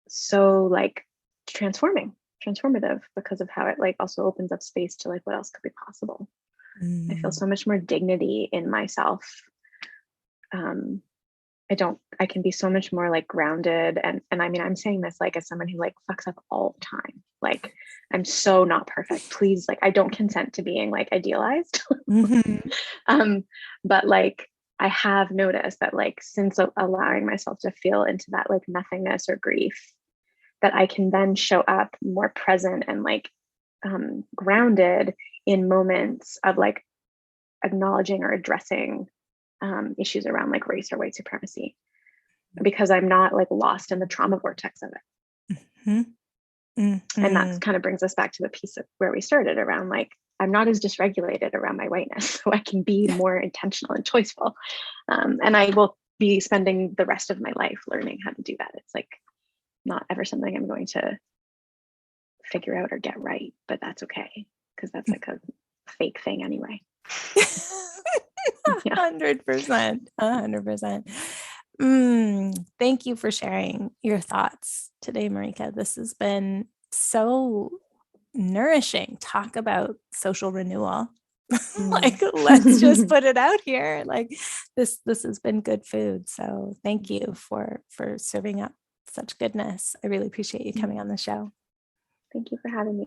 so like transformative because of how it like also opens up space to like what else could be possible. I feel so much more dignity in myself. I can be so much more like grounded, and I mean, I'm saying this like as someone who like fucks up all the time. Like I'm so not perfect. Please, like I don't consent to being like idealized. But like I have noticed that like since allowing myself to feel into that like nothingness or grief, that I can then show up more present and like grounded in moments of like acknowledging or addressing issues around like race or white supremacy, because I'm not like lost in the trauma vortex of it. And that kind of brings us back to the piece of where we started around like, I'm not as dysregulated around my whiteness, so I can be more intentional and choiceful. And I will be spending the rest of my life learning how to do that. It's like not ever something I'm going to figure out or get right, but that's okay, because that's like a fake thing anyway. Yeah. 100%. 100%. Thank you for sharing your thoughts today, Marika. This has been so nourishing. Talk about social renewal. Like, let's just put it out here. Like, this has been good food. So thank you for serving up such goodness. I really appreciate you coming on the show. Thank you for having me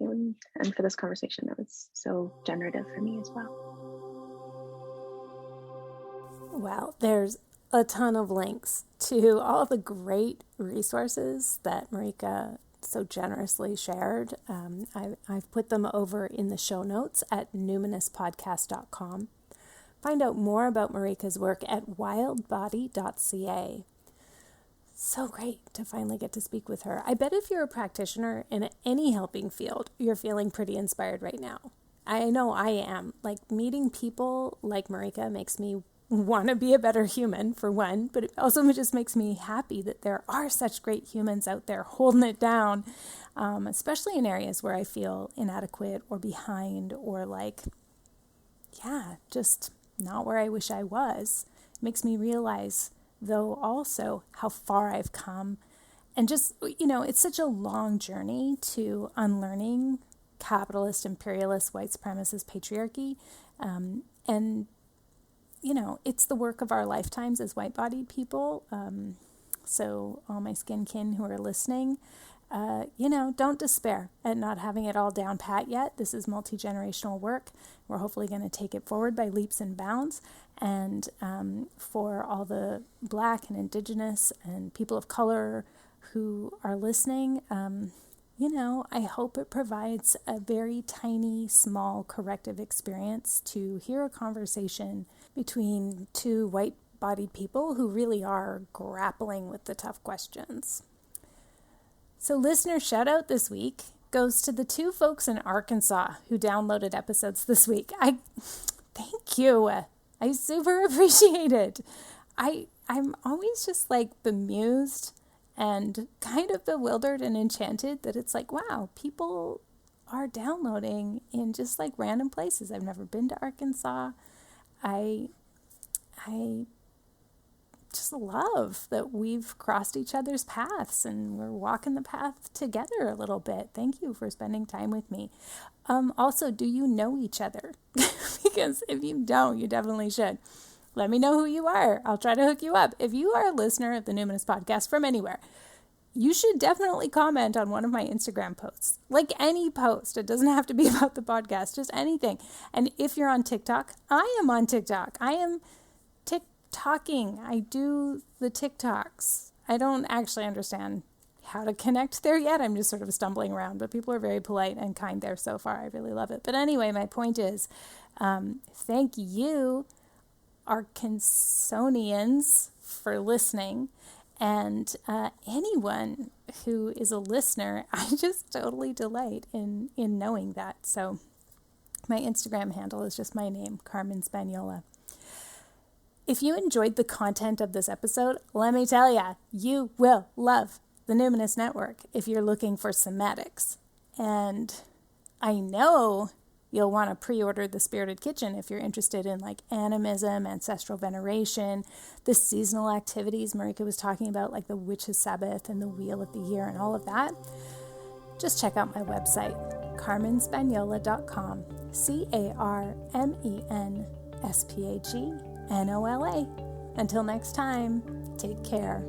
and for this conversation. That was so generative for me as well. Well, there's a ton of links to all the great resources that Marika so generously shared. I've put them over in the show notes at numinouspodcast.com. Find out more about Marika's work at wildbody.ca. So great to finally get to speak with her. I bet if you're a practitioner in any helping field, you're feeling pretty inspired right now. I know I am. Like, meeting people like Marika makes me want to be a better human, for one, but it also just makes me happy that there are such great humans out there holding it down, especially in areas where I feel inadequate or behind or like, just not where I wish I was. It makes me realize, though, also how far I've come. And just, it's such a long journey to unlearning capitalist, imperialist, white supremacist patriarchy. And it's the work of our lifetimes as white-bodied people. So all my skin kin who are listening, don't despair at not having it all down pat yet. This is multi-generational work. We're hopefully going to take it forward by leaps and bounds. And for all the Black and Indigenous and people of color who are listening, I hope it provides a very tiny, small corrective experience to hear a conversation between two white-bodied people who really are grappling with the tough questions. So listener shout-out this week goes to the two folks in Arkansas who downloaded episodes this week. Thank you. I super appreciate it. I'm always just like bemused and kind of bewildered and enchanted that it's like, wow, people are downloading in just like random places. I've never been to Arkansas. I just love that we've crossed each other's paths and we're walking the path together a little bit. Thank you for spending time with me. Also, do you know each other? Because if you don't, you definitely should. Let me know who you are. I'll try to hook you up. If you are a listener of the Numinous Podcast from anywhere, you should definitely comment on one of my Instagram posts. Like any post. It doesn't have to be about the podcast, just anything. And if you're on TikTok, I am on TikTok. I am TikToking. I do the TikToks. I don't actually understand how to connect there yet. I'm just sort of stumbling around, but people are very polite and kind there so far. I really love it. But anyway, my point is, thank you, Arkansonians, for listening. And anyone who is a listener, I just totally delight in knowing that. So my Instagram handle is just my name, Carmen Spaniola. If you enjoyed the content of this episode, let me tell you, you will love the Numinous Network if you're looking for somatics. And I know you'll want to pre-order The Spirited Kitchen if you're interested in like animism, ancestral veneration, the seasonal activities Marika was talking about, like the Witch's Sabbath and the Wheel of the Year and all of that. Just check out my website, carmenspaniola.com, CarmenSpagnola. Until next time, take care.